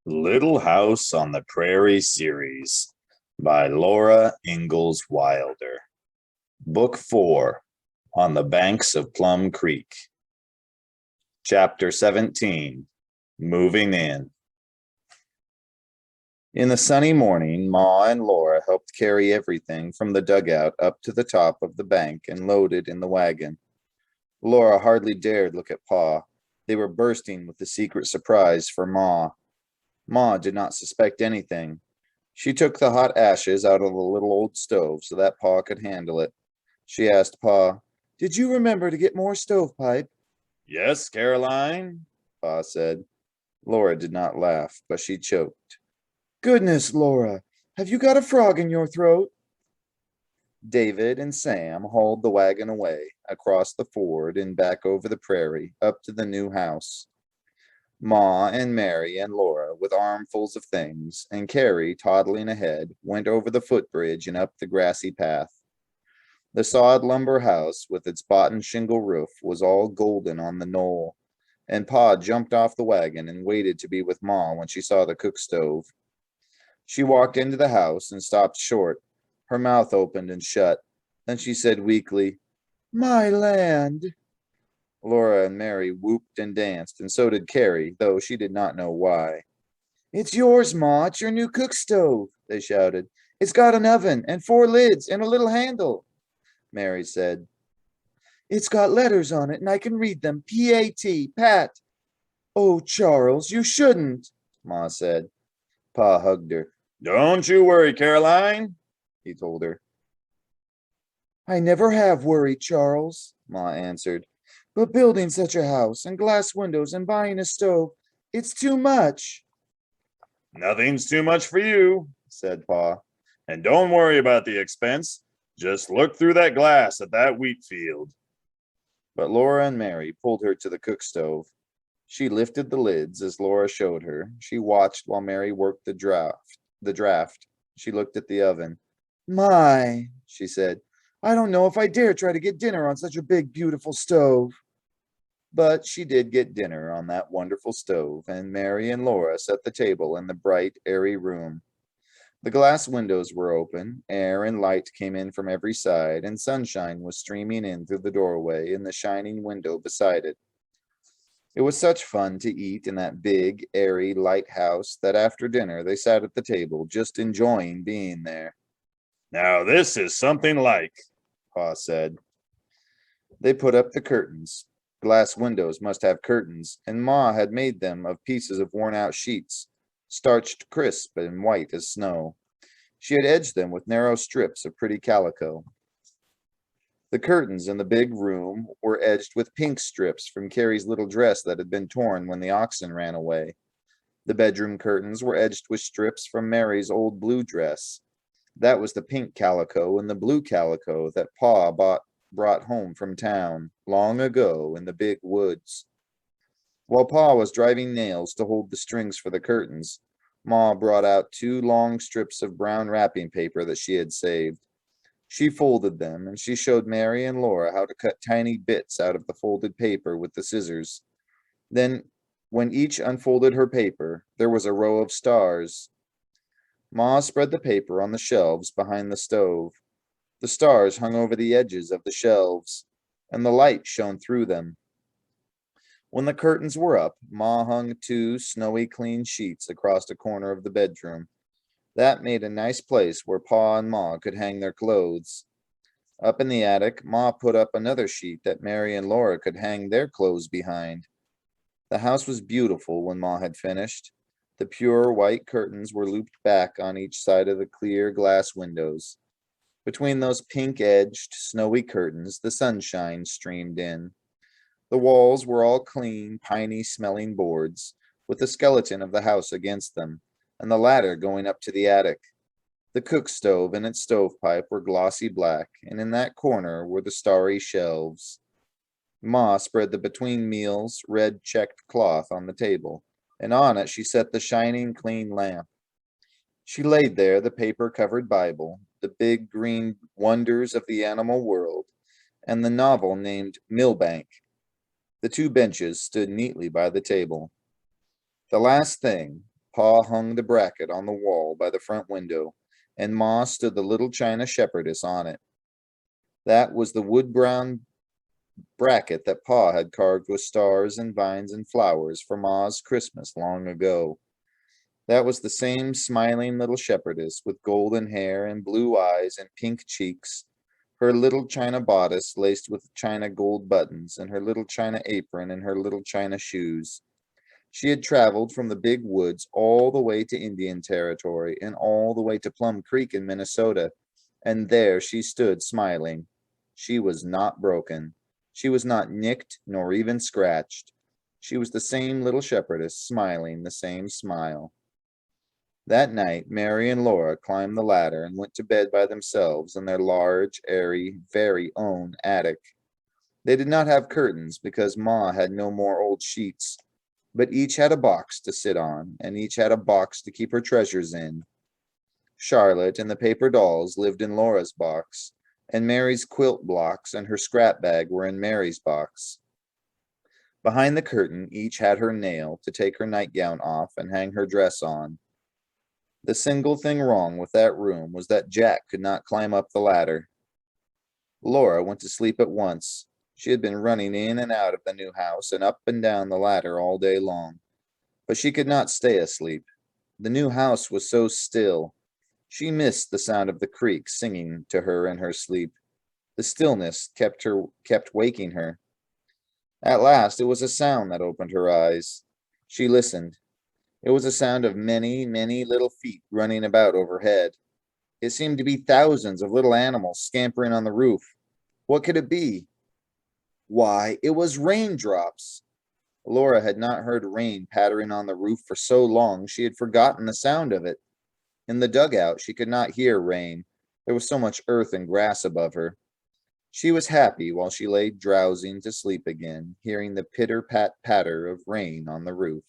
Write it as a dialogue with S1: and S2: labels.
S1: Little House on the Prairie series by Laura Ingalls Wilder. Book 4, On the Banks of Plum Creek. Chapter 17, Moving In. In the sunny morning, Ma and Laura helped carry everything from the dugout up to the top of the bank and load it in the wagon. Laura hardly dared look at Pa. They were bursting with the secret surprise for Ma. Ma did not suspect anything. She took the hot ashes out of the little old stove so that Pa could handle it. She asked Pa, "Did you remember to get more stovepipe?" "Yes, Caroline," Pa said. Laura did not laugh, but she choked. "Goodness, Laura, have you got a frog in your throat?" David and Sam hauled the wagon away, across the ford and back over the prairie, up to the new house. Ma and Mary and Laura, with armfuls of things, and Carrie toddling ahead, went over the footbridge and up the grassy path. The sawed lumber house, with its bottom shingle roof, was all golden on the knoll, and Pa jumped off the wagon and waited to be with Ma when she saw the cook stove. She walked into the house and stopped short. Her mouth opened and shut. Then she said weakly, "My land." Laura and Mary whooped and danced, and so did Carrie, though she did not know why. "It's yours, Ma. It's your new cook stove," they shouted. "It's got an oven and 4 lids and a little handle," Mary said. "It's got letters on it, and I can read them. P-A-T, Pat." "Oh, Charles, you shouldn't," Ma said. Pa hugged her. "Don't you worry, Caroline," he told her. "I never have worried, Charles," Ma answered. "But building such a house and glass windows and buying a stove, it's too much." "Nothing's too much for you," said Pa. "And don't worry about the expense. Just look through that glass at that wheat field." But Laura and Mary pulled her to the cook stove. She lifted the lids as Laura showed her. She watched while Mary worked the draft. She looked at the oven. "My," she said, "I don't know if I dare try to get dinner on such a big, beautiful stove." But she did get dinner on that wonderful stove, and Mary and Laura set the table in the bright, airy room. The glass windows were open, air and light came in from every side, and sunshine was streaming in through the doorway in the shining window beside it. It was such fun to eat in that big, airy, light house that after dinner they sat at the table, just enjoying being there. "Now this is something like," Pa said. They put up the curtains. Glass windows must have curtains, and Ma had made them of pieces of worn-out sheets, starched crisp and white as snow. She had edged them with narrow strips of pretty calico. The curtains in the big room were edged with pink strips from Carrie's little dress that had been torn when the oxen ran away. The bedroom curtains were edged with strips from Mary's old blue dress. That was the pink calico and the blue calico that Pa brought home from town long ago in the big woods. While Pa was driving nails to hold the strings for the curtains, Ma brought out 2 long strips of brown wrapping paper that she had saved. She folded them, and she showed Mary and Laura how to cut tiny bits out of the folded paper with the scissors. Then, when each unfolded her paper, there was a row of stars. Ma spread the paper on the shelves behind the stove. The stars hung over the edges of the shelves, and the light shone through them. When the curtains were up, Ma hung 2 snowy clean sheets across a corner of the bedroom. That made a nice place where Pa and Ma could hang their clothes. Up in the attic, Ma put up another sheet that Mary and Laura could hang their clothes behind. The house was beautiful when Ma had finished. The pure white curtains were looped back on each side of the clear glass windows. Between those pink-edged, snowy curtains, the sunshine streamed in. The walls were all clean, piney-smelling boards, with the skeleton of the house against them, and the ladder going up to the attic. The cook stove and its stovepipe were glossy black, and in that corner were the starry shelves. Ma spread the between meals red checked cloth on the table, and on it she set the shining clean lamp. She laid there the paper-covered Bible, the big green Wonders of the Animal World, and the novel named Millbank. The 2 benches stood neatly by the table. The last thing, Pa hung the bracket on the wall by the front window, and Ma stood the little china shepherdess on it. That was the wood-brown bracket that Pa had carved with stars and vines and flowers for Ma's Christmas long ago. That was the same smiling little shepherdess with golden hair and blue eyes and pink cheeks, her little china bodice laced with china gold buttons, and her little china apron and her little china shoes. She had traveled from the big woods all the way to Indian Territory and all the way to Plum Creek in Minnesota, and there she stood smiling. She was not broken. She was not nicked nor even scratched. She was the same little shepherdess, smiling the same smile. That night, Mary and Laura climbed the ladder and went to bed by themselves in their large, airy, very own attic. They did not have curtains because Ma had no more old sheets, but each had a box to sit on, and each had a box to keep her treasures in. Charlotte and the paper dolls lived in Laura's box, and Mary's quilt blocks and her scrap bag were in Mary's box. Behind the curtain, each had her nail to take her nightgown off and hang her dress on. The single thing wrong with that room was that Jack could not climb up the ladder. Laura went to sleep at once. She had been running in and out of the new house and up and down the ladder all day long, but she could not stay asleep. The new house was so still. She missed the sound of the creek singing to her in her sleep. The stillness kept waking her. At last it was a sound that opened her eyes. She listened. It was a sound of many, many little feet running about overhead. It seemed to be thousands of little animals scampering on the roof. What could it be? Why, it was raindrops. Laura had not heard rain pattering on the roof for so long she had forgotten the sound of it. In the dugout, she could not hear rain. There was so much earth and grass above her. She was happy while she lay drowsing to sleep again, hearing the pitter-pat-patter of rain on the roof.